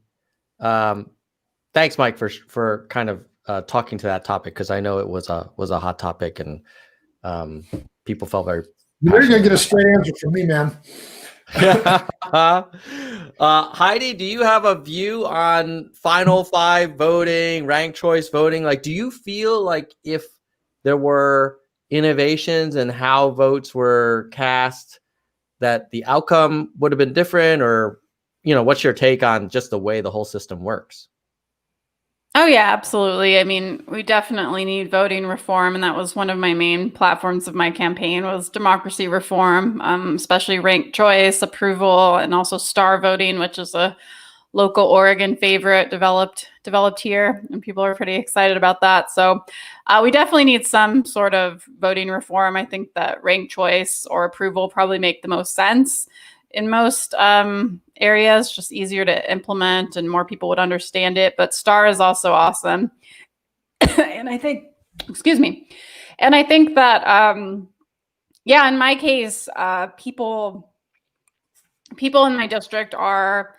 Thanks, Mike, for kind of talking to that topic, because I know it was a hot topic, and people felt very. You're gonna get a straight answer from me, man. Heidi, do you have a view on Final Five voting, ranked choice voting? Like, do you feel like if there were innovations in how votes were cast, that the outcome would have been different? Or, what's your take on just the way the whole system works? Oh, yeah, absolutely. I mean, we definitely need voting reform. And that was one of my main platforms of my campaign, was democracy reform, especially ranked choice, approval, and also star voting, which is a local Oregon favorite developed here. And people are pretty excited about that. So we definitely need some sort of voting reform. I think that ranked choice or approval probably make the most sense in most areas, just easier to implement and more people would understand it. But star is also awesome. And I think, and I think that, yeah, in my case, people in my district are,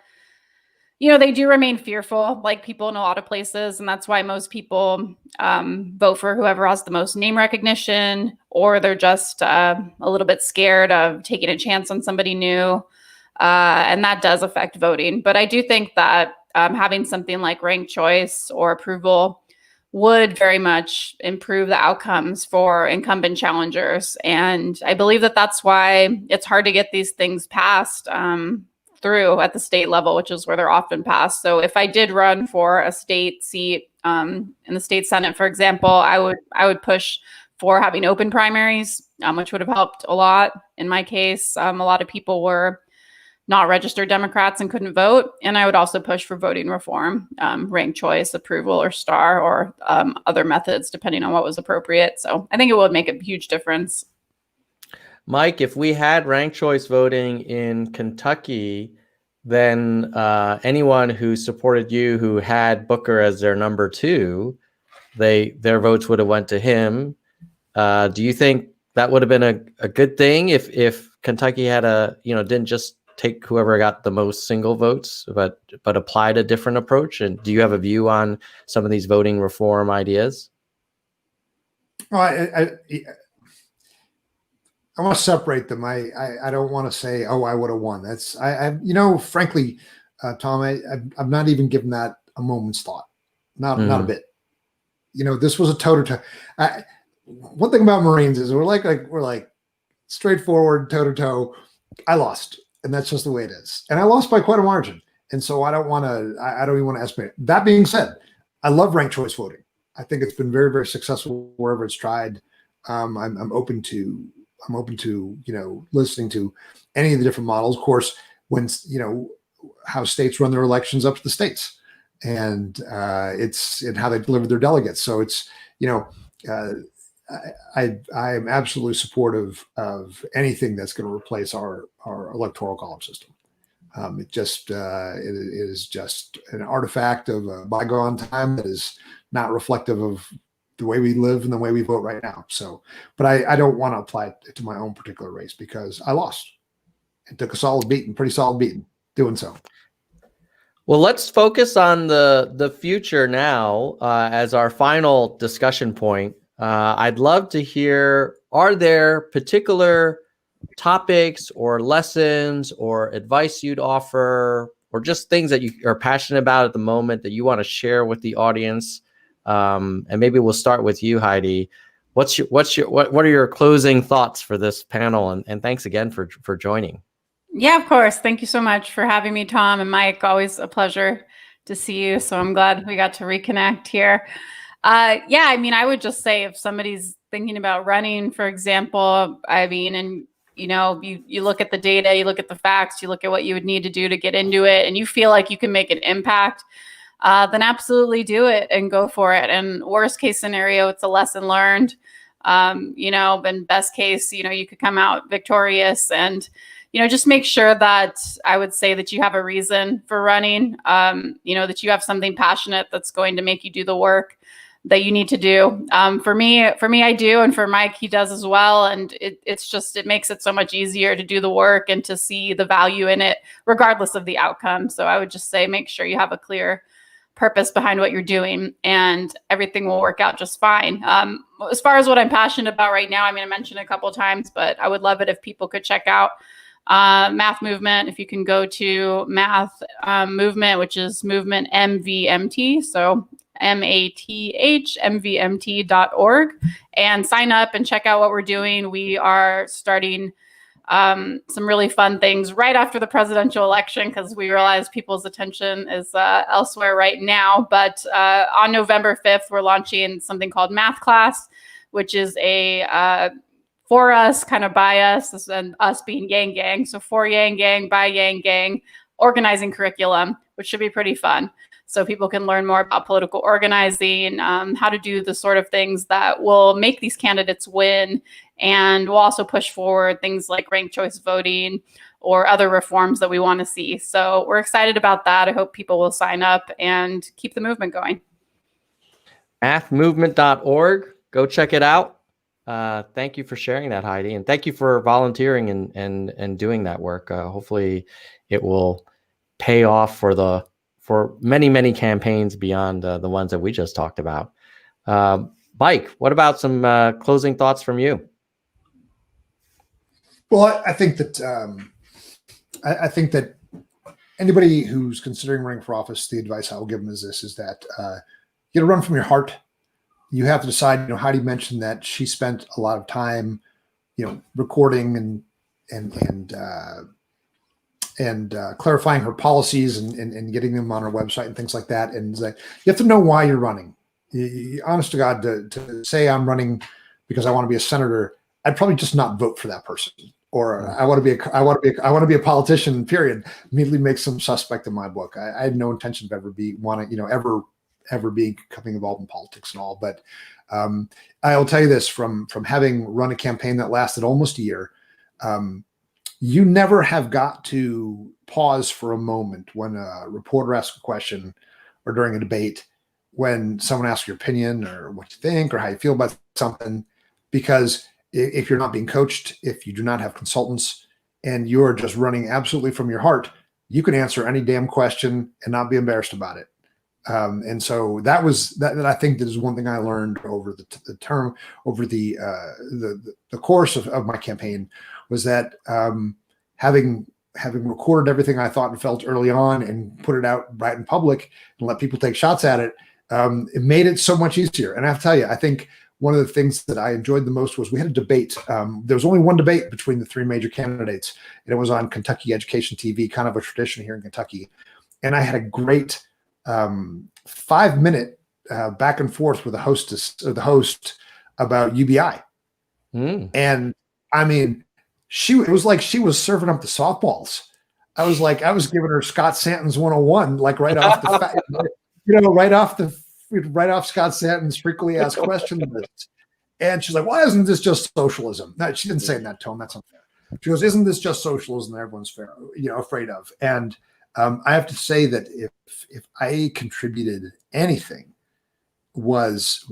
they do remain fearful, like people in a lot of places. And that's why most people vote for whoever has the most name recognition, or they're just a little bit scared of taking a chance on somebody new. And that does affect voting. But I do think that having something like ranked choice or approval would very much improve the outcomes for incumbent challengers. And I believe that that's why it's hard to get these things passed through at the state level, which is where they're often passed. So if I did run for a state seat in the state Senate, for example, I would push for having open primaries, which would have helped a lot. In my case, a lot of people were not registered Democrats and couldn't vote. And I would also push for voting reform, ranked choice, approval, or star, or other methods, depending on what was appropriate. So I think it would make a huge difference. Mike, if we had ranked choice voting in Kentucky, then anyone who supported you, who had Booker as their number 2, their votes would have went to him. Do you think that would have been a good thing if Kentucky had didn't just take whoever got the most single votes, but applied a different approach? And do you have a view on some of these voting reform ideas? Well, I want to separate them. I don't want to say, oh, I would have won. That's frankly, Tom, I've not even given that a moment's thought. Not a bit. This was a toe-to-toe. One thing about Marines is we're like straightforward, toe-to-toe. I lost, and that's just the way it is. And I lost by quite a margin. And so I don't even want to estimate it. That being said, I love ranked choice voting. I think it's been very, very successful wherever it's tried. I'm open to listening to any of the different models. Of course, when how states run their elections up to the states, and it's and how they deliver their delegates. So it's I am absolutely supportive of anything that's going to replace our electoral college system. It is just an artifact of a bygone time that is not reflective of the way we live and the way we vote right now. So, but I don't want to apply it to my own particular race because I lost. It took a pretty solid beating doing so. Well, let's focus on the future now as our final discussion point. I'd love to hear, are there particular topics or lessons or advice you'd offer, or just things that you are passionate about at the moment that you want to share with the audience? And maybe we'll start with you, Heidi. What are your closing thoughts for this panel? And thanks again for joining. Yeah, of course. Thank you so much for having me, Tom and Mike. Always a pleasure to see you. So I'm glad we got to reconnect here. I would just say if somebody's thinking about running, for example, you look at the data, you look at the facts, you look at what you would need to do to get into it, and you feel like you can make an impact, then absolutely do it and go for it. And worst case scenario, it's a lesson learned. And best case, you could come out victorious, and just make sure that I would say that you have a reason for running, that you have something passionate that's going to make you do the work that you need to do. For me, I do. And for Mike, he does as well. And it makes it so much easier to do the work and to see the value in it, regardless of the outcome. So I would just say, make sure you have a clear purpose behind what you're doing, and everything will work out just fine. As far as what I'm passionate about right now, I mentioned it a couple of times, but I would love it if people could check out Math Movement. If you can go to Math Movement, which is Movement MVMT, so MATHMVMT.org, and sign up and check out what we're doing. We are starting some really fun things right after the presidential election, because we realize people's attention is elsewhere right now. But on November 5th, we're launching something called Math Class, which is a for us, kind of by us, and us being Yang Gang. So for Yang Gang, by Yang Gang, organizing curriculum, which should be pretty fun. So people can learn more about political organizing, how to do the sort of things that will make these candidates win. And we'll also push forward things like ranked choice voting or other reforms that we want to see. So we're excited about that. I hope people will sign up and keep the movement going. Mathmovement.org. Go check it out. Thank you for sharing that, Heidi. And thank you for volunteering and doing that work. Hopefully it will pay off for many, many campaigns beyond the ones that we just talked about. Mike, what about some closing thoughts from you? Well, I think that anybody who's considering running for office, the advice I will give them is that you got to run from your heart. You have to decide. Heidi mentioned that she spent a lot of time, recording and clarifying her policies and getting them on her website and things like that. And you have to know why you're running. Honest to God, to say I'm running because I want to be a senator, I'd probably just not vote for that person. or I want to be a politician, period, immediately makes them suspect in my book. I had no intention of ever becoming involved in politics and all. But I'll tell you this, from having run a campaign that lasted almost a year, you never have got to pause for a moment when a reporter asks a question or during a debate, when someone asks your opinion or what you think or how you feel about something, because if you're not being coached, if you do not have consultants, and you're just running absolutely from your heart, you can answer any damn question and not be embarrassed about it. And so that I think that is one thing I learned over the course of my campaign, was that having recorded everything I thought and felt early on and put it out right in public and let people take shots at it, it made it so much easier. And I have to tell you, I think one of the things that I enjoyed the most was we had a debate. There was only one debate between the three major candidates, and it was on Kentucky Education TV, kind of a tradition here in Kentucky. And I had a great 5-minute back and forth with the host about UBI. And I mean, it was like she was serving up the softballs. I was giving her Scott Santon's 101, like right off right off Scott Santon's frequently asked questions list. And she's like, "Why isn't this just socialism?" No, she didn't say in that tone. That's unfair. She goes, "Isn't this just socialism that everyone's afraid of?" And I have to say that if I contributed anything, was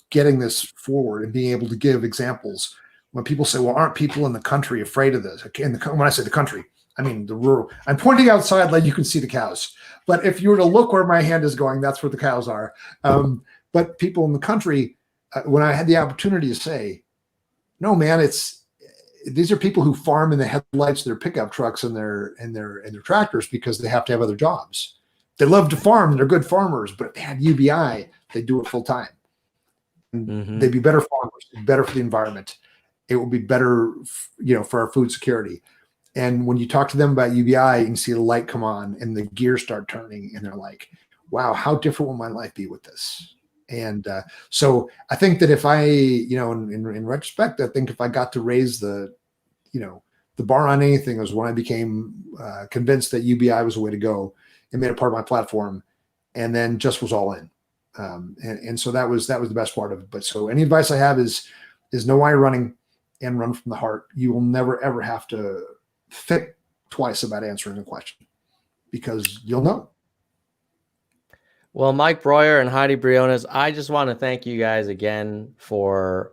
getting this forward and being able to give examples. When people say, "Well, aren't people in the country afraid of this?" When I say the country, I mean the rural. I'm pointing outside like you can see the cows. But if you were to look where my hand is going, that's where the cows are. But people in the country, when I had the opportunity to say, "No, man, these are people who farm in the headlights of their pickup trucks and their tractors because they have to have other jobs. They love to farm and they're good farmers, but if they had UBI, they do it full time. They'd be better farmers, better for the environment. It will be better, for our food security." And when you talk to them about UBI, you can see the light come on and the gears start turning, and they're like, "Wow, how different will my life be with this?" And so I think that if I, in retrospect, I think if I got to raise the bar on anything, was when I became convinced that UBI was the way to go and made it part of my platform, and then just was all in. And so that was the best part of it. But so any advice I have is know why you're running and run from the heart. You will never, ever have to think twice about answering a question, because you'll know. Well, Mike Broihier and Heidi Brionies, I just want to thank you guys again for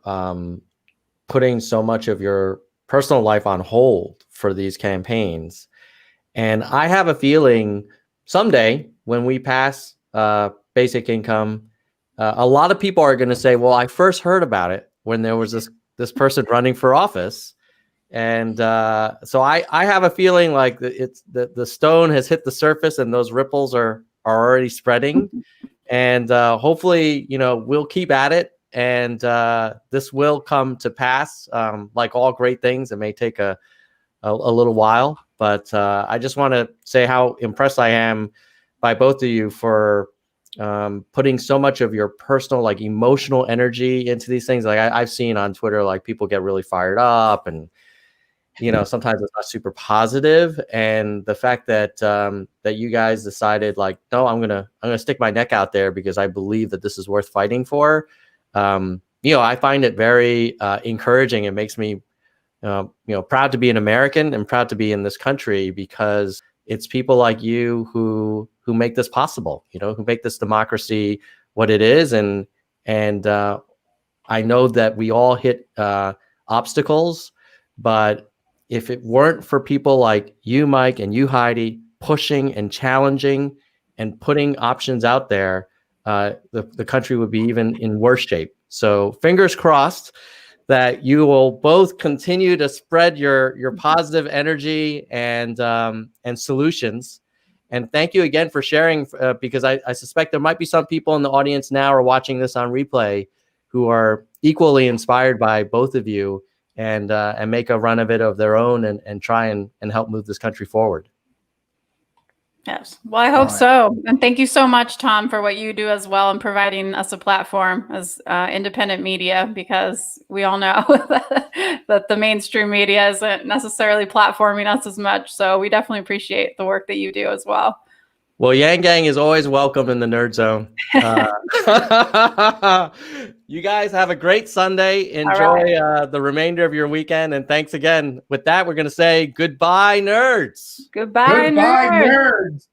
putting so much of your personal life on hold for these campaigns. And I have a feeling someday when we pass basic income, a lot of people are going to say, "Well, I first heard about it when there was this person running for office." And so I have a feeling like the stone has hit the surface and those ripples are already spreading. And hopefully, we'll keep at it, and this will come to pass. Like all great things, it may take a little while, but I just want to say how impressed I am by both of you for putting so much of your personal, like emotional energy into these things. Like I've seen on Twitter, like people get really fired up, and sometimes it's not super positive. And the fact that that you guys decided, like, no, I'm gonna stick my neck out there because I believe that this is worth fighting for. I find it very encouraging. It makes me proud to be an American and proud to be in this country, because it's people like you who make this possible, who make this democracy what it is. And I know that we all hit obstacles, but if it weren't for people like you, Mike, and you, Heidi, pushing and challenging and putting options out there, the country would be even in worse shape. So fingers crossed that you will both continue to spread your positive energy and solutions. And thank you again for sharing, because I suspect there might be some people in the audience now or watching this on replay who are equally inspired by both of you, and make a run of it of their own and try and help move this country forward. Yes. Well, I hope so. And thank you so much, Tom, for what you do as well and providing us a platform as independent media, because we all know that the mainstream media isn't necessarily platforming us as much. So we definitely appreciate the work that you do as well. Well, Yang Gang is always welcome in the Nerd Zone. You guys have a great Sunday. Enjoy the remainder of your weekend. And thanks again. With that, we're going to say goodbye, nerds. Goodbye, Goodbye, nerds. nerds.